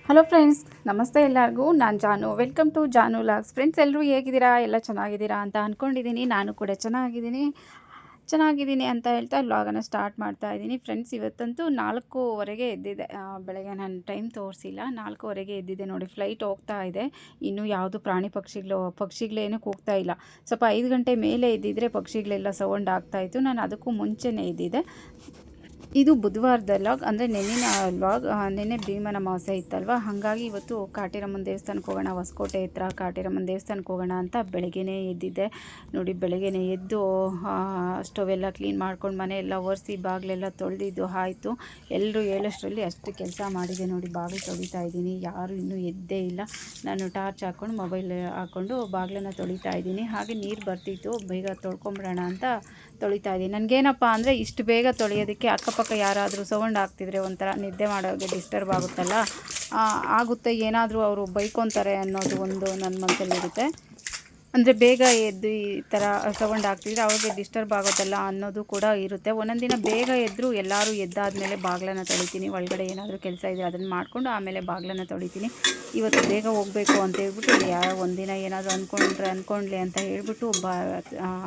Hello friends, ನಮಸ್ತೆ ಎಲ್ಲರಿಗೂ. ನಾನು ಜಾನು. Welcome to Janu logs. Friends, ಎಲ್ಲರೂ ಹೇಗಿದ್ದೀರಾ? ಎಲ್ಲ ಚೆನ್ನಾಗಿದ್ದೀರಾ ಅಂತ ಅಂದ್ಕೊಂಡಿದ್ದೀನಿ. ನಾನು ಕೂಡ ಚೆನ್ನಾಗಿದ್ದೀನಿ ಅಂತ ಹೇಳ್ತಾ ವ್ಲಾಗನ್ನು ಸ್ಟಾರ್ಟ್ ಮಾಡ್ತಾ ಇದ್ದೀನಿ. ಫ್ರೆಂಡ್ಸ್, ಇವತ್ತಂತೂ 4:15 ಎದ್ದಿದೆ. ಬೆಳಗ್ಗೆ ನಾನು ಟೈಮ್ ತೋರಿಸಿಲ್ಲ. 4:15 ಎದ್ದಿದೆ ನೋಡಿ. ಫ್ಲೈಟ್ ಹೋಗ್ತಾ ಇದೆ. ಇನ್ನೂ ಯಾವುದು ಪ್ರಾಣಿ ಪಕ್ಷಿಗಳೇನೂ ಕೂಗ್ತಾ ಇಲ್ಲ. ಸ್ವಲ್ಪ 5 ಗಂಟೆ ಮೇಲೆ ಎದ್ದಿದ್ರೆ ಪಕ್ಷಿಗಳೆಲ್ಲ ಸೌಂಡ್ ಆಗ್ತಾಯಿತ್ತು. ನಾನು ಅದಕ್ಕೂ ಮುಂಚೆನೇ ಎದ್ದಿದೆ. ಇದು ಬುಧವಾರದ ಲಾಗ್, ಅಂದರೆ ನೆನ್ನೆನ ಲಾಗ್. ನೆನ್ನೆ ಭೀಮನ ಅಮಾವಾಸ್ಯೆ ಇತ್ತಲ್ವ, ಹಾಗಾಗಿ ಇವತ್ತು ಕಾಟೇರಮ್ಮನ ದೇವಸ್ಥಾನಕ್ಕೆ ಹೋಗೋಣ, ಹೊಸಕೋಟೆ ಹತ್ರ ಕಾಟೇರಮ್ಮನ ದೇವಸ್ಥಾನಕ್ಕೆ ಹೋಗೋಣ ಅಂತ ಬೆಳಗ್ಗೆನೇ ಎದ್ದಿದ್ದೆ ನೋಡಿ. ಬೆಳಗ್ಗೆನೇ ಎದ್ದು ಸ್ಟವ್ ಎಲ್ಲ ಕ್ಲೀನ್ ಮಾಡ್ಕೊಂಡು ಮನೆ ಎಲ್ಲ ಒರೆಸಿ ಬಾಗಿಲೆಲ್ಲ ತೊಳೆದಿದ್ದು ಆಯಿತು. ಎಲ್ಲರೂ ಹೇಳೋಷ್ಟರಲ್ಲಿ ಅಷ್ಟು ಕೆಲಸ ಮಾಡಿದೆ ನೋಡಿ. ಬಾಗಿಲು ತೊಳಿತಾ ಇದ್ದೀನಿ. ಯಾರು ಇನ್ನೂ ಎದ್ದೇ ಇಲ್ಲ. ನಾನು ಟಾರ್ಚ್ ಹಾಕ್ಕೊಂಡು ಮೊಬೈಲ್ ಹಾಕ್ಕೊಂಡು ಬಾಗಿಲನ್ನು ತೊಳಿತಾ ಇದ್ದೀನಿ. ಹಾಗೆ ನೀರು ಬರ್ತಿತ್ತು, ಬೇಗ ತೊಳ್ಕೊಂಬಿಡೋಣ ಅಂತ ತೊಳಿತಾ ಇದ್ದೀನಿ. ನನಗೇನಪ್ಪ ಅಂದರೆ ಇಷ್ಟು ಬೇಗ ತೊಳೆಯೋದಕ್ಕೆ ಅಕ್ಕಪಕ್ಕ ಯಾರಾದರೂ ಸೌಂಡ್ ಆಗ್ತಿದ್ರೆ ಒಂಥರ ನಿದ್ದೆ ಮಾಡೋರಿಗೆ ಡಿಸ್ಟರ್ಬ್ ಆಗುತ್ತೆ, ಏನಾದರೂ ಅವರು ಬೈಕೊತಾರೆ ಅನ್ನೋದು ಒಂದು ನನ್ನ ಮನಸ್ಸಲ್ಲಿರುತ್ತೆ. ಅಂದರೆ ಬೇಗ ಎದ್ದು ಈ ಥರ ಸೌಂಡ್ ಆಗ್ತಿದ್ರೆ ಅವ್ರಿಗೆ ಡಿಸ್ಟರ್ಬ್ ಆಗೋದಲ್ಲ ಅನ್ನೋದು ಕೂಡ ಇರುತ್ತೆ. ಒಂದೊಂದು ದಿನ ಬೇಗ ಎದ್ದರೂ ಎಲ್ಲರೂ ಎದ್ದಾದಮೇಲೆ ಬಾಗಿಲನ್ನು ತೊಳಿತೀನಿ. ಒಳಗಡೆ ಏನಾದರೂ ಕೆಲಸ ಇದ್ದರೆ ಅದನ್ನು ಮಾಡಿಕೊಂಡು ಆಮೇಲೆ ಬಾಗಿಲನ್ನು ತೊಳಿತೀನಿ. ಇವತ್ತು ಬೇಗ ಹೋಗಬೇಕು ಅಂತ ಹೇಳ್ಬಿಟ್ಟು ಯಾರೋ ಒಂದಿನ ಏನಾದರೂ ಅಂದ್ಕೊಂಡ್ಲಿ ಅಂತ ಹೇಳ್ಬಿಟ್ಟು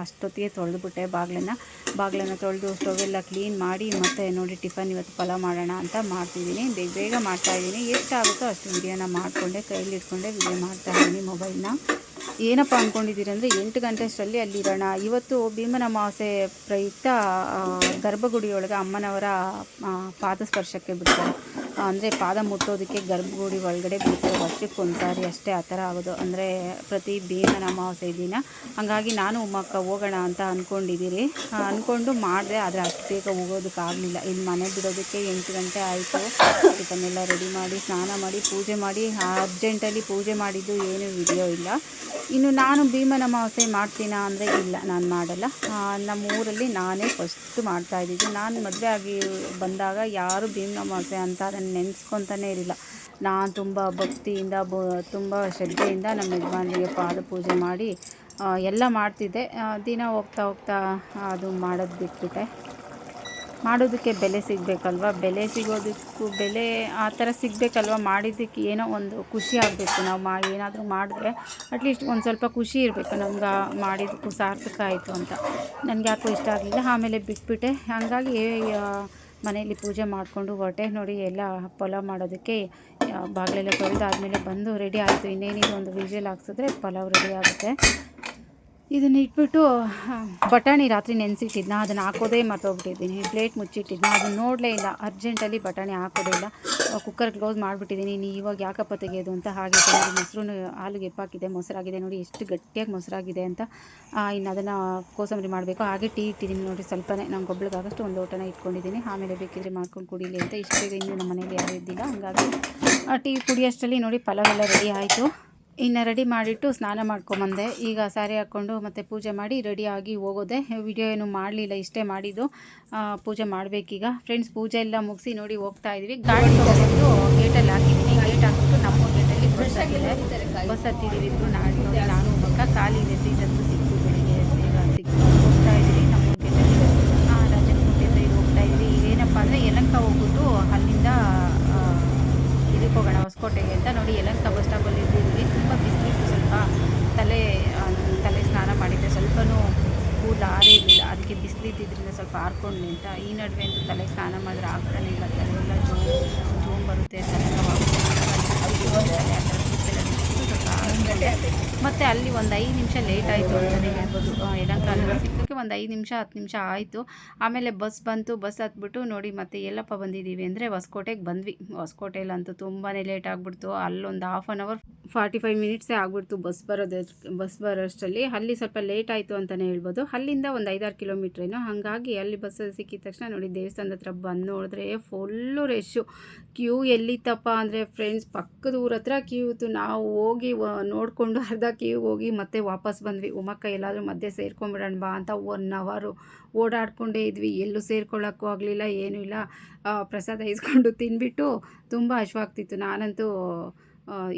ಅಷ್ಟೊತ್ತಿಗೆ ತೊಳೆದುಬಿಟ್ಟೆ ಬಾಗಿಲನ್ನು ತೊಳೆದು ಸ್ಟವ್ ಎಲ್ಲ ಕ್ಲೀನ್ ಮಾಡಿ ಮತ್ತು ನೋಡಿ ಟಿಫನ್ ಇವತ್ತು ಪಲಾವ್ ಮಾಡೋಣ ಅಂತ ಮಾಡ್ತಿದ್ದೀನಿ. ಬೇಗ ಮಾಡ್ತಾಯಿದ್ದೀನಿ. ಎಷ್ಟಾಗುತ್ತೋ ಅಷ್ಟು ವಿಡಿಯೋನ ಮಾಡಿಕೊಂಡೆ, ಕೈಯಲ್ಲಿ ಇಟ್ಕೊಂಡೆ ವಿಡಿಯೋ ಮಾಡ್ತಾಯಿದ್ದೀನಿ ಮೊಬೈಲ್ನ. ಏನಪ್ಪ ಅಂದ್ಕೊಂಡಿದ್ದೀರಿ ಅಂದರೆ 8 ಗಂಟೆ ಅಷ್ಟರಲ್ಲಿ ಅಲ್ಲಿರೋಣ. ಇವತ್ತು ಭೀಮನ ಅಮಾವಾಸ್ಯೆ ಪ್ರಯುಕ್ತ ಗರ್ಭಗುಡಿಯೊಳಗೆ ಅಮ್ಮನವರ ಪಾದ ಸ್ಪರ್ಶಕ್ಕೆ ಬಿಡ್ತಾರೆ. ಅಂದರೆ ಪಾದ ಮುಟ್ಟೋದಕ್ಕೆ ಗರ್ಭಗುಡಿ ಒಳಗಡೆ ಬಿಡ್ತಾರೆ. ವರ್ಷಕ್ಕೆ ಒಂದು ಸಾರಿ ಅಷ್ಟೇ ಆ ಥರ ಆಗೋದು, ಅಂದರೆ ಪ್ರತಿ ಭೀಮನ ಅಮಾವಾಸ್ಯೆ ದಿನ. ಹಾಗಾಗಿ ನಾನು ಉಮ್ಮಕ್ಕ ಹೋಗೋಣ ಅಂತ ಅಂದ್ಕೊಂಡು ಮಾಡಿದೆ. ಆದರೆ ಅಷ್ಟು ಬೇಗ ಹೋಗೋದಕ್ಕಾಗಲಿಲ್ಲ. ಇಲ್ಲಿ ಮನೆ ಬಿಡೋದಕ್ಕೆ 8 ಗಂಟೆ ಆಯಿತು. ಇದನ್ನೆಲ್ಲ ರೆಡಿ ಮಾಡಿ ಸ್ನಾನ ಮಾಡಿ ಪೂಜೆ ಮಾಡಿ ಅರ್ಜೆಂಟಲ್ಲಿ ಪೂಜೆ ಮಾಡಿದ್ದು ಏನೂ ವಿಡಿಯೋ ಇಲ್ಲ. ಇನ್ನು ನಾನು ಭೀಮನ ಅಮಾವಾಸ್ಯೆ ಮಾಡ್ತೀನಾ ಅಂದರೆ ಇಲ್ಲ, ನಾನು ಮಾಡಲ್ಲ. ನಮ್ಮ ಊರಲ್ಲಿ ನಾನೇ ಫಸ್ಟು ಮಾಡ್ತಾಯಿದ್ದಿದ್ದು. ನಾನು ಮದುವೆ ಆಗಿ ಬಂದಾಗ ಯಾರೂ ಭೀಮನ ಅಮಾವಾಸ್ಯೆ ಅಂತ ಅದನ್ನು ನೆನೆಸ್ಕೊತಾನೇ ಇರಲಿಲ್ಲ. ನಾನು ತುಂಬ ಭಕ್ತಿಯಿಂದ ತುಂಬ ಶ್ರದ್ಧೆಯಿಂದ ನಮ್ಮ ಯಜಮಾನರಿಗೆ ಪಾದ ಪೂಜೆ ಮಾಡಿ ಎಲ್ಲ ಮಾಡ್ತಿದ್ದೆ. ದಿನ ಹೋಗ್ತಾ ಅದು ಮಾಡೋದು ಬಿಟ್ಬಿಟ್ಟೆ. ಮಾಡೋದಕ್ಕೆ ಬೆಲೆ ಸಿಗಬೇಕಲ್ವ, ಬೆಲೆ ಆ ಥರ ಸಿಗಬೇಕಲ್ವ. ಮಾಡಿದ್ದಕ್ಕೆ ಏನೋ ಒಂದು ಖುಷಿ ಆಗಬೇಕು. ನಾವು ಏನಾದರೂ ಮಾಡಿದ್ರೆ ಅಟ್ಲೀಸ್ಟ್ ಒಂದು ಸ್ವಲ್ಪ ಖುಷಿ ಇರಬೇಕು ನಮ್ಗೆ, ಮಾಡಿದ್ದಕ್ಕೂ ಸಾರ್ಥಕ ಆಯಿತು ಅಂತ. ನನಗೆ ಯಾಕೋ ಇಷ್ಟ ಆಗಲಿಲ್ಲ, ಆಮೇಲೆ ಬಿಟ್ಬಿಟ್ಟೆ. ಹಾಗಾಗಿ ಮನೆಯಲ್ಲಿ ಪೂಜೆ ಮಾಡಿಕೊಂಡು ಹೊರಟೆ ನೋಡಿ. ಎಲ್ಲ ಪಲಾವ್ ಮಾಡೋದಕ್ಕೆ ಬಾಗಿಲೆಲ್ಲ ತೊಳೆದಾದ್ಮೇಲೆ ಬಂದು ರೆಡಿ ಆಯಿತು. ಇನ್ನೇನಿದು ಒಂದು ವಿಷಲ್ ಹಾಕ್ಸಿದ್ರೆ ಪಲಾವ್ ರೆಡಿ ಆಗುತ್ತೆ. ಇದನ್ನು ಇಟ್ಬಿಟ್ಟು ಬಟಾಣಿ ರಾತ್ರಿ ನೆನೆಸಿಟ್ಟಿದ್ನ, ಅದನ್ನು ಹಾಕೋದೇ ಮರ್ತೋಗ್ಬಿಟ್ಟಿದ್ದೀನಿ. ಪ್ಲೇಟ್ ಮುಚ್ಚಿಟ್ಟಿದ್ನ, ಅದನ್ನು ನೋಡಲೇ ಇಲ್ಲ. ಅರ್ಜೆಂಟಲ್ಲಿ ಬಟಾಣಿ ಹಾಕೋದೇ ಇಲ್ಲ. ಕುಕ್ಕರ್ ಕ್ಲೋಸ್ ಮಾಡಿಬಿಟ್ಟಿದ್ದೀನಿ. ಇವಾಗ ಯಾಕಪ್ಪ ತೆಗೆಯೋದು ಅಂತ ಹಾಗೆ ಮೊಸರು ಹಾಲಿಗೆ ಎಪ್ಪಾಕಿದೆ, ಮೊಸರಾಗಿದೆ ನೋಡಿ. ಎಷ್ಟು ಗಟ್ಟಿಯಾಗಿ ಮೊಸರಾಗಿದೆ ಅಂತ. ಇನ್ನು ಅದನ್ನು ಕೋಸಂಬರಿ ಮಾಡಬೇಕು. ಹಾಗೆ ಟೀ ಇಟ್ಟಿದ್ದೀನಿ ನೋಡಿ. ಸ್ವಲ್ಪನೇ ನಂಗೆ ಒಬ್ಳಿಗಾಗಷ್ಟು ಒಂದು ಲೋಟನ ಇಟ್ಕೊಂಡಿದ್ದೀನಿ. ಆಮೇಲೆ ಬೇಕಿದ್ರೆ ಮಾಡ್ಕೊಂಡು ಕುಡೀಲಿ ಅಂತ. ಇಷ್ಟು ಬೇಗ ಇನ್ನೂ ನಮ್ಮ ಮನೇಲಿ ಯಾರೂ ಇದ್ದಿಲ್ಲ, ಹಾಗಾಗಿ ಟೀ ಕುಡಿಯೋಷ್ಟರಲ್ಲಿ ನೋಡಿ ಪಲಾವ್ ಎಲ್ಲ ರೆಡಿ ಆಯಿತು. ಇನ್ನು ರೆಡಿ ಮಾಡಿಟ್ಟು ಸ್ನಾನ ಮಾಡ್ಕೊಂಬಂದೆ. ಈಗ ಸ್ಯಾರಿ ಹಾಕ್ಕೊಂಡು ಮತ್ತು ಪೂಜೆ ಮಾಡಿ ರೆಡಿಯಾಗಿ ಹೋಗೋದೆ. ವಿಡಿಯೋ ಏನು ಮಾಡಲಿಲ್ಲ, ಇಷ್ಟೇ ಮಾಡಿದ್ದು. ಪೂಜೆ ಮಾಡಬೇಕೀಗ. ಫ್ರೆಂಡ್ಸ್, ಪೂಜೆ ಎಲ್ಲ ಮುಗಿಸಿ ನೋಡಿ ಹೋಗ್ತಾ ಇದ್ವಿ. ಗಾಡಿ ತೊಗೊಬಂದು ಗೇಟಲ್ಲಿ ಹಾಕಿದ್ದೀನಿ. ಗೇಟ್ ಹಾಕಿಬಿಟ್ಟು ನಮ್ಮ ಗೇಟಲ್ಲಿ ಬಸ್ ಹತ್ತಿದ್ದೀವಿ ಇಬ್ಬರು. ನಾನು ಮಕ್ಕ ಖಾಲಿ ಇದೆ, ಸೀಟಂತೂ ಸಿಕ್ತು. ಬೆಳಿಗ್ಗೆ ಬೇಗ ಸಿಕ್ತು. ಹೋಗ್ತಾ ಇದ್ದೀವಿ ನಮ್ಮ ಗೇಟಲ್ಲಿ. ರಾಜನಕೋಟೆ ಸೈಡ್ ಹೋಗ್ತಾ ಇದ್ವಿ. ಏನಪ್ಪ ಅಂದರೆ ಯಲಹಂಕ ಹೋಗ್ಬಿಟ್ಟು ಅಲ್ಲಿಂದ ಇದಕ್ಕೆ ಹೋಗೋಣ ಹೊಸಕೋಟೆಗೆ ಅಂತ ನೋಡಿ. ಯಲಹಂಕ ಬಸ್ ಸ್ಟಾಪಲ್ಲಿ ಇದ್ದೀವಿ. ತುಂಬ ಬಿಸಿಲಿತ್ತು. ಸ್ವಲ್ಪ ತಲೆ ಸ್ನಾನ ಮಾಡಿದ್ದೆ. ಸ್ವಲ್ಪನೂ ಕೂದಲು ಆರೇ ಇರಲಿಲ್ಲ, ಅದಕ್ಕೆ ಬಿಸಿಲಿದ್ದಿದ್ದರಿಂದ ಸ್ವಲ್ಪ ಆರ್ಕೊಂಡ್ಲಿ ಅಂತ. ಈ ನಡುವೆ ಅಂತೂ ತಲೆ ಸ್ನಾನ ಮಾಡಿದ್ರೆ ಆಗ್ತಾನೆ ಇಲ್ಲ. ತಲೆಯೆಲ್ಲ ಜೋಮ್ ಬರುತ್ತೆ, ತಲೆನೋವು ಮತ್ತು ಅಲ್ಲಿ ಒಂದು 5 ನಿಮಿಷ ಲೇಟ್ ಆಯಿತು ಅಂತಲೇ ಹೇಳ್ಬೋದು. ಯಲಹಂಕ ಸಿಕ್ಕಕ್ಕೆ ಒಂದು 5 ನಿಮಿಷ 10 ನಿಮಿಷ ಆಯಿತು. ಆಮೇಲೆ ಬಸ್ ಬಂತು. ಬಸ್ ಹತ್ಬಿಟ್ಟು ನೋಡಿ ಮತ್ತೆ ಎಲ್ಲಪ್ಪ ಬಂದಿದ್ದೀವಿ ಅಂದರೆ ಹೊಸಕೋಟೆಗೆ ಬಂದ್ವಿ. ಹೊಸಕೋಟೆಯಲ್ಲಂತೂ ತುಂಬಾ ಲೇಟ್ ಆಗಿಬಿಡ್ತು. ಅಲ್ಲೊಂದು 1/2 ಅವರ್ 45 ಮಿನಿಟ್ಸೇ ಆಗಿಬಿಡ್ತು ಬಸ್ ಬರೋಷ್ಟರಲ್ಲಿ. ಅಲ್ಲಿ ಸ್ವಲ್ಪ ಲೇಟ್ ಆಯಿತು ಅಂತಲೇ ಹೇಳ್ಬೋದು. ಅಲ್ಲಿಂದ ಒಂದು 5-6 ಕಿಲೋಮೀಟ್ರೇನೋ. ಹಾಗಾಗಿ ಅಲ್ಲಿ ಬಸ್ ಸಿಕ್ಕಿದ ತಕ್ಷಣ ನೋಡಿ ದೇವಸ್ಥಾನದ ಹತ್ರ ಬಂದು ನೋಡಿದ್ರೆ ಫುಲ್ಲು ರೆಶ್ಶು. ಕ್ಯೂ ಎಲ್ಲಿತ್ತಪ್ಪ ಅಂದರೆ ಫ್ರೆಂಡ್ಸ್, ಪಕ್ಕದ ಊರ ಹತ್ರ ಕ್ಯೂ ಇತ್ತು. ನಾವು ಹೋಗಿ ನೋಡಿಕೊಂಡು ಅರ್ಧ ಕ್ಯೂಗೆ ಹೋಗಿ ಮತ್ತೆ ವಾಪಸ್ ಬಂದ್ವಿ. ಉಮಕ್ಕ ಎಲ್ಲಾದರೂ ಮಧ್ಯೆ ಸೇರ್ಕೊಂಬಿಡೋಣ ಬಾ ಅಂತ 1 ಅವರು ಓಡಾಡ್ಕೊಂಡೇ ಇದ್ವಿ. ಎಲ್ಲೂ ಸೇರ್ಕೊಳ್ಳೋಕ್ಕೂ ಆಗಲಿಲ್ಲ, ಏನೂ ಇಲ್ಲ. ಪ್ರಸಾದ ಇಸ್ಕೊಂಡು ತಿಂದ್ಬಿಟ್ಟು ತುಂಬ ಹಶ್ವಾಗ್ತಿತ್ತು. ನಾನಂತೂ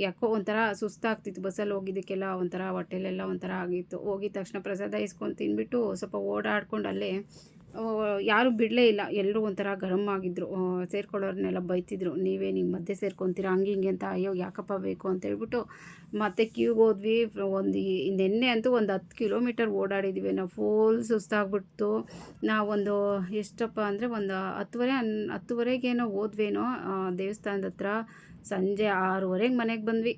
ಯಾಕೋ ಒಂಥರ ಸುಸ್ತಾಗ್ತಿತ್ತು. ಬಸ್ಸಲ್ಲಿ ಹೋಗಿದ್ದಕ್ಕೆಲ್ಲ ಒಂಥರ ಹೊಟ್ಟೆಲೆಲ್ಲ ಒಂಥರ ಆಗಿತ್ತು. ಹೋಗಿದ ತಕ್ಷಣ ಪ್ರಸಾದ ಇಸ್ಕೊಂಡು ತಿಂದ್ಬಿಟ್ಟು ಸ್ವಲ್ಪ ಓಡಾಡ್ಕೊಂಡು ಅಲ್ಲೇ ಯಾರೂ ಬಿಡಲೇ ಇಲ್ಲ. ಎಲ್ಲರೂ ಒಂಥರ ಗರಂ ಆಗಿದ್ದರು. ಸೇರ್ಕೊಳ್ಳೋರ್ನೆಲ್ಲ ಬೈತಿದ್ರು. ನೀವೇ ನಿಮ್ಮ ಮಧ್ಯೆ ಸೇರ್ಕೊತೀರಾ ಹಂಗೆ ಹಿಂಗೆ ಅಂತ. ಅಯ್ಯೋ ಯಾಕಪ್ಪ ಬೇಕು ಅಂತೇಳ್ಬಿಟ್ಟು ಮತ್ತೆ ಕ್ಯೂಗೆ ಹೋದ್ವಿ. ನೆನ್ನೆ ಅಂತೂ ಒಂದು 10 ಕಿಲೋಮೀಟರ್ ಓಡಾಡಿದ್ವಿ ನಾವು. ಫುಲ್ ಸುಸ್ತಾಗ್ಬಿಡ್ತು. ನಾವೊಂದು ಎಷ್ಟಪ್ಪ ಅಂದರೆ ಒಂದು 10:30ಗೇನೋ ಹೋದ್ವೇನೋ ದೇವಸ್ಥಾನದ ಹತ್ರ. ಸಂಜೆ 6:30ಗೆ ಮನೆಗೆ ಬಂದ್ವಿ.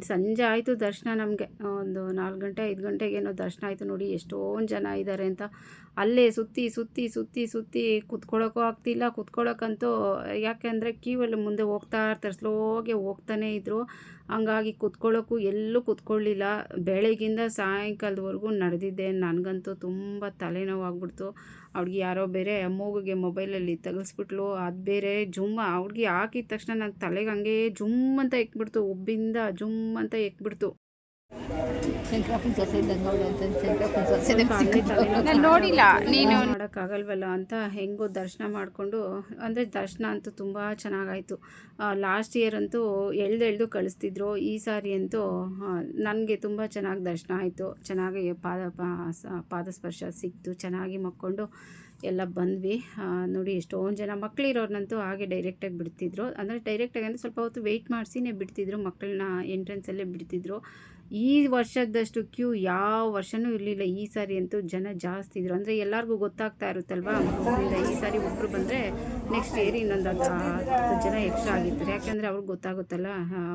ಸಂಜೆ ಆಯಿತು ದರ್ಶನ ನಮಗೆ. ಒಂದು 4 ಗಂಟೆ 5 ಗಂಟೆಗೇನೋ ದರ್ಶನ ಆಯಿತು. ನೋಡಿ ಎಷ್ಟೊಂದು ಜನ ಇದ್ದಾರೆ ಅಂತ. ಅಲ್ಲೇ ಸುತ್ತಿ ಸುತ್ತಿ ಸುತ್ತಿ ಸುತ್ತಿ ಕುತ್ಕೊಳ್ಳೋಕ್ಕೂ ಆಗ್ತಿಲ್ಲ. ಕುತ್ಕೊಳ್ಳೋಕ್ಕಂತೂ ಯಾಕೆಂದರೆ ಕ್ಯೂವಲ್ಲಿ ಮುಂದೆ ಹೋಗ್ತಾ ಇರ್ತಾರೆ, ಸ್ಲೋಗೆ ಹೋಗ್ತಾನೇ ಇದ್ದರು. ಹಂಗಾಗಿ ಕುತ್ಕೊಳ್ಳೋಕ್ಕೂ ಎಲ್ಲೂ ಕುತ್ಕೊಳ್ಳಿಲ್ಲ. ಬೆಳಗಿಂದ ಸಾಯಂಕಾಲದವರೆಗೂ ನಡೆದಿದ್ದೆ. ನನಗಂತೂ ತುಂಬ ತಲೆನೋವಾಗ್ಬಿಡ್ತು. ಅವ್ಳಿಗೆ ಯಾರೋ ಬೇರೆ ಮೂಗಿಗೆ ಮೊಬೈಲಲ್ಲಿ ತಗಲ್ಸ್ಬಿಟ್ಲು. ಅದು ಬೇರೆ ಜುಮ್ಮ ಅವ್ಳಿಗೆ ಹಾಕಿದ ತಕ್ಷಣ ನನ್ನ ತಲೆಗೆ ಹಂಗೆ ಜುಮ್ ಅಂತ ಎಕ್ಬಿಡ್ತು. ಉಬ್ಬಿಂದ ಜುಮ್ ಅಂತ ಎಕ್ಬಿಡ್ತು. ನೋಡಿಲ್ಲ ನೀನು ಮಾಡೋಕ್ಕಾಗಲ್ವಲ್ಲ ಅಂತ ಹೆಂಗೋ ದರ್ಶನ ಮಾಡಿಕೊಂಡು, ಅಂದರೆ ದರ್ಶನ ಅಂತೂ ತುಂಬ ಚೆನ್ನಾಗಾಯಿತು. ಲಾಸ್ಟ್ ಇಯರ್ ಅಂತೂ ಎಳ್ದು ಕಳಿಸ್ತಿದ್ರು. ಈ ಸಾರಿ ಅಂತೂ ನನಗೆ ತುಂಬ ಚೆನ್ನಾಗಿ ದರ್ಶನ ಆಯಿತು. ಚೆನ್ನಾಗಿ ಪಾದಸ್ಪರ್ಶ ಸಿಕ್ತು. ಚೆನ್ನಾಗಿ ಮಕ್ಕೊಂಡು ಎಲ್ಲ ಬಂದ್ವಿ. ನೋಡಿ ಎಷ್ಟೊಂದು ಜನ ಮಕ್ಕಳಿರೋರ್ನಂತೂ ಹಾಗೆ ಡೈರೆಕ್ಟಾಗಿ ಬಿಡ್ತಿದ್ರು. ಅಂದರೆ ಡೈರೆಕ್ಟಾಗಿ ಅಂದರೆ ಸ್ವಲ್ಪ ಹೊತ್ತು ವೆಯ್ಟ್ ಮಾಡಿಸಿನೇ ಬಿಡ್ತಿದ್ರು. ಮಕ್ಕಳನ್ನ ಎಂಟ್ರೆನ್ಸಲ್ಲೇ ಬಿಡ್ತಿದ್ರು. ಈ ವರ್ಷದಷ್ಟು ಕ್ಯೂ ಯಾವ ವರ್ಷವೂ ಇರಲಿಲ್ಲ. ಈ ಸಾರಿ ಅಂತೂ ಜನ ಜಾಸ್ತಿ ಇದ್ದರು. ಅಂದರೆ ಎಲ್ಲರಿಗೂ ಗೊತ್ತಾಗ್ತಾ ಇರುತ್ತಲ್ವ. ಈ ಸಾರಿ ಒಬ್ಬರು ಬಂದರೆ ನೆಕ್ಸ್ಟ್ ಇಯರ್ ಇನ್ನೊಂದು 10 ಜನ ಎಕ್ಸ್ಟ್ರಾ ಆಗಿರ್ತಾರೆ. ಯಾಕೆಂದರೆ ಅವ್ರಿಗೆ ಗೊತ್ತಾಗುತ್ತಲ್ಲ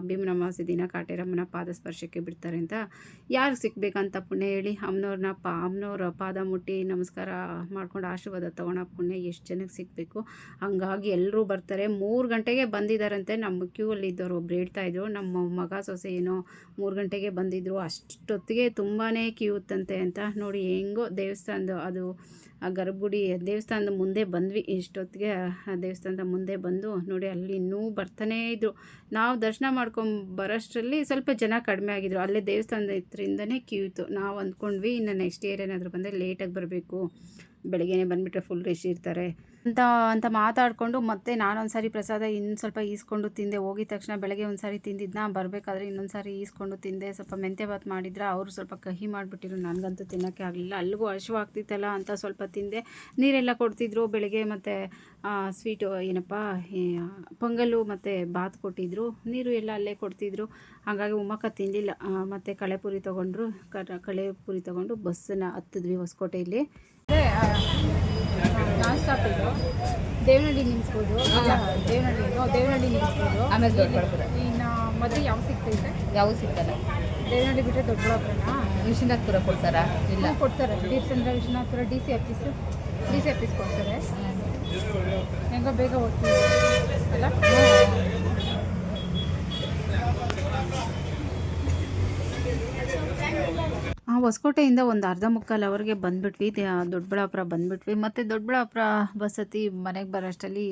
ಭೀಮನ ಅಮಾವಾಸ್ಯೆ ದಿನ ಕಾಟೇರಮ್ಮನ ಪಾದಸ್ಪರ್ಶಕ್ಕೆ ಬಿಡ್ತಾರೆ ಅಂತ. ಯಾರಿಗೆ ಸಿಗಬೇಕಂತ ಪುಣ್ಯ ಹೇಳಿ. ಅಮ್ಮನವ್ರ ಪಾದ ಮುಟ್ಟಿ ನಮಸ್ಕಾರ ಮಾಡ್ಕೊಂಡು ಆಶೀರ್ವಾದ ತೊಗೊಳೋ ಪುಣ್ಯ ಎಷ್ಟು ಜನಕ್ಕೆ ಸಿಗಬೇಕು. ಹಂಗಾಗಿ ಎಲ್ಲರೂ ಬರ್ತಾರೆ. 3 ಗಂಟೆಗೆ ಬಂದಿದ್ದಾರಂತೆ. ನಮ್ಮ ಕ್ಯೂ ಅಲ್ಲಿ ಇದ್ದವರು ಒಬ್ರು ಹೇಳ್ತಾಯಿದ್ರು, ನಮ್ಮ ಮಗ ಸೊಸೆ ಏನೋ 3 ಗಂಟೆಗೆ ಬಂದಿದ್ದರು. ಅಷ್ಟೊತ್ತಿಗೆ ತುಂಬಾ ಕ್ಯೂ ಇತ್ತಂತೆ ಅಂತ. ನೋಡಿ ಹೆಂಗೋ ದೇವಸ್ಥಾನದ ಅದು ಗರ್ಭಗುಡಿ ದೇವಸ್ಥಾನದ ಮುಂದೆ ಬಂದ್ವಿ. ಇಷ್ಟೊತ್ತಿಗೆ ದೇವಸ್ಥಾನದ ಮುಂದೆ ಬಂದು ನೋಡಿ ಅಲ್ಲಿ ಇನ್ನೂ ಬರ್ತಾನೇ ಇದ್ದರು. ನಾವು ದರ್ಶನ ಬರೋಷ್ಟರಲ್ಲಿ ಸ್ವಲ್ಪ ಜನ ಕಡಿಮೆ ಆಗಿದ್ರು. ಅಲ್ಲೇ ದೇವಸ್ಥಾನದ ಹತ್ರದಿಂದನೇ ಕ್ಯೂ ಇತ್ತು. ನಾವು ಅಂದ್ಕೊಂಡ್ವಿ ಇನ್ನು ನೆಕ್ಸ್ಟ್ ಇಯರ್ ಏನಾದರೂ ಬಂದರೆ ಲೇಟಾಗಿ ಬರಬೇಕು, ಬೆಳಗ್ಗೆನೇ ಬಂದುಬಿಟ್ರೆ ಫುಲ್ ರಶ್ ಇರ್ತಾರೆ ಅಂತ ಮಾತಾಡಿಕೊಂಡು ಮತ್ತೆ ನಾನೊಂದು ಸಾರಿ ಪ್ರಸಾದ ಇನ್ನು ಸ್ವಲ್ಪ ಈಸ್ಕೊಂಡು ತಿಂದೆ. ಹೋಗಿದ ತಕ್ಷಣ ಬೆಳಗ್ಗೆ ಒಂದು ಸಾರಿ ತಿಂದಿದ್ದನ್ನ ಬರಬೇಕಾದ್ರೆ ಇನ್ನೊಂದು ಸಾರಿ ಈಸ್ಕೊಂಡು ತಿಂದೆ. ಸ್ವಲ್ಪ ಮೆಂತ್ಯ ಭಾತ್ ಮಾಡಿದ್ರೆ ಅವರು ಸ್ವಲ್ಪ ಕಹಿ ಮಾಡಿಬಿಟ್ಟಿರು. ನನಗಂತೂ ತಿನ್ನೋಕ್ಕೆ ಆಗಲಿಲ್ಲ. ಅಲ್ಲಿಗೂ ಹಸಿವಾಗ್ತಿತ್ತಲ್ಲ ಅಂತ ಸ್ವಲ್ಪ ತಿಂದೆ. ನೀರೆಲ್ಲ ಕೊಡ್ತಿದ್ರು ಬೆಳಗ್ಗೆ. ಮತ್ತು ಸ್ವೀಟು ಏನಪ್ಪ ಪೊಂಗಲ್ಲು ಮತ್ತು ಭಾತ್ ಕೊಟ್ಟಿದ್ದರು. ನೀರು ಎಲ್ಲ ಅಲ್ಲೇ ಕೊಡ್ತಿದ್ರು. ಹಾಗಾಗಿ ಉಮ್ಮಕ್ಕ ತಿನ್ನಲಿಲ್ಲ. ಮತ್ತು ಕಳೆಪುರಿ ತೊಗೊಂಡ್ರು. ಕಳೆಪುರಿ ತೊಗೊಂಡು ಬಸ್ಸನ್ನು ಹತ್ತಿದ್ವಿ ಹೊಸಕೋಟೆಯಲ್ಲಿ. ನಾನ್ ಸ್ಟಾಪ್ ಇದು ದೇವನಹಳ್ಳಿ ನಿಲ್ಲಿಸ್ಬೋದು. ದೇವನಹಳ್ಳಿ ನಿಲ್ಲಿಸ್ಬೋದು. ಆಮೇಲೆ ಇನ್ನು ಮದುವೆ ಯಾವ ಸಿಗ್ತೈತೆ? ಯಾವ ಸಿಗ್ತಲ್ಲ. ದೇವನಹಳ್ಳಿ ಬಿಟ್ಟರೆ ದೊಡ್ಡಬಳ್ಳಾಪುರನಾ? ವಿಶ್ವನಾಥ್ಪುರ ಕೊಡ್ತಾರಾ? ಇಲ್ಲ ಕೊಡ್ತಾರೆ. ಚಂದ್ರ ವಿಶ್ವನಾಥ್ಪುರ ಡಿ ಸಿ ಆಫೀಸ್ ಕೊಡ್ತಾರೆ. ಹೆಂಗೋ ಬೇಗ ಹೋಗ್ತೀವಿ ಅಲ್ಲ. ಹೊಸಕೋಟೆಯಿಂದ ಒಂದು ಅರ್ಧ ಮುಕ್ಕಾಲು ಅವರ್ಗೆ ಬಂದುಬಿಟ್ವಿ. ದೊಡ್ಡಬಳ್ಳಾಪುರ ಬಂದುಬಿಟ್ವಿ. ಮತ್ತು ದೊಡ್ಡಬಳ್ಳಾಪುರ ಬಸ್ ಹತ್ತಿ ಮನೆಗೆ ಬರೋಷ್ಟರಲ್ಲಿ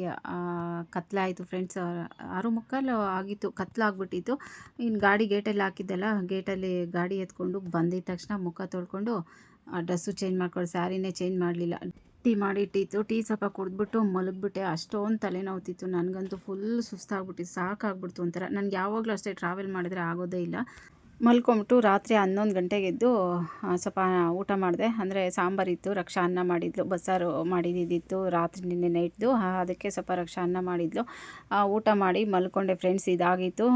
ಕತ್ಲಾಯಿತು ಫ್ರೆಂಡ್ಸ್. 6:45 ಆಗಿತ್ತು. ಕತ್ಲಾಗ್ಬಿಟ್ಟಿತ್ತು. ಇನ್ನು ಗಾಡಿ ಗೇಟಲ್ಲಿ ಹಾಕಿದ್ದಲ್ಲ, ಗೇಟಲ್ಲಿ ಗಾಡಿ ಎತ್ಕೊಂಡು ಬಂದಿದ್ದ ತಕ್ಷಣ ಮುಖ ತೊಳ್ಕೊಂಡು ಡ್ರೆಸ್ಸು ಚೇಂಜ್ ಮಾಡ್ಕೊಂಡು ಸ್ಯಾರಿನೇ ಚೇಂಜ್ ಮಾಡಲಿಲ್ಲ. ಟೀ ಮಾಡಿಟ್ಟಿತ್ತು. ಟೀ ಸ್ವಲ್ಪ ಕುಡಿದ್ಬಿಟ್ಟು ಮಲಗಿಬಿಟ್ಟೆ. ಅಷ್ಟೊಂದು ತಲೆನೋವ್ತಿತ್ತು. ನನಗಂತೂ ಫುಲ್ ಸುಸ್ತಾಗ್ಬಿಟ್ಟಿತ್ತು. ಸಾಕಾಗ್ಬಿಡ್ತು ಒಂಥರ. ನನಗೆ ಯಾವಾಗಲೂ ಅಷ್ಟೇ ಟ್ರಾವೆಲ್ ಮಾಡಿದ್ರೆ ಆಗೋದೇ ಇಲ್ಲ. ಮಲ್ಕೊಂಬಿಟ್ಟು ರಾತ್ರಿ 11 ಗಂಟೆಗೆ ಎದ್ದು ಸ್ವಲ್ಪ ಊಟ ಮಾಡಿದೆ. ಅಂದರೆ ಸಾಂಬಾರಿತ್ತು, ರಕ್ಷಾ ಅನ್ನ ಮಾಡಿದ್ಲು. ಬಸ್ಸಾರು ಮಾಡಿದ್ದಿತ್ತು ರಾತ್ರಿ ನಿನ್ನೆ ನೈಟ್ದು. ಅದಕ್ಕೆ ಸ್ವಲ್ಪ ರಕ್ಷಾ ಅನ್ನ ಮಾಡಿದ್ಲು. ಊಟ ಮಾಡಿ ಮಲ್ಕೊಂಡೆ ಫ್ರೆಂಡ್ಸ್. ಇದಾಗಿತ್ತು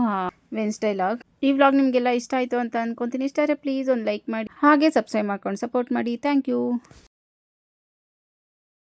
ವೆನ್ಸ್ಡೇ ವ್ಲಾಗ್. ಈ ವ್ಲಾಗ್ ನಿಮಗೆಲ್ಲ ಇಷ್ಟ ಆಯಿತು ಅಂತ ಅಂದ್ಕೊತೀನಿ. ಇಷ್ಟ ಆದರೆ ಪ್ಲೀಸ್ ಒಂದು ಲೈಕ್ ಮಾಡಿ, ಹಾಗೆ ಸಬ್ಸ್ಕ್ರೈಬ್ ಮಾಡ್ಕೊಂಡು ಸಪೋರ್ಟ್ ಮಾಡಿ. Thank you.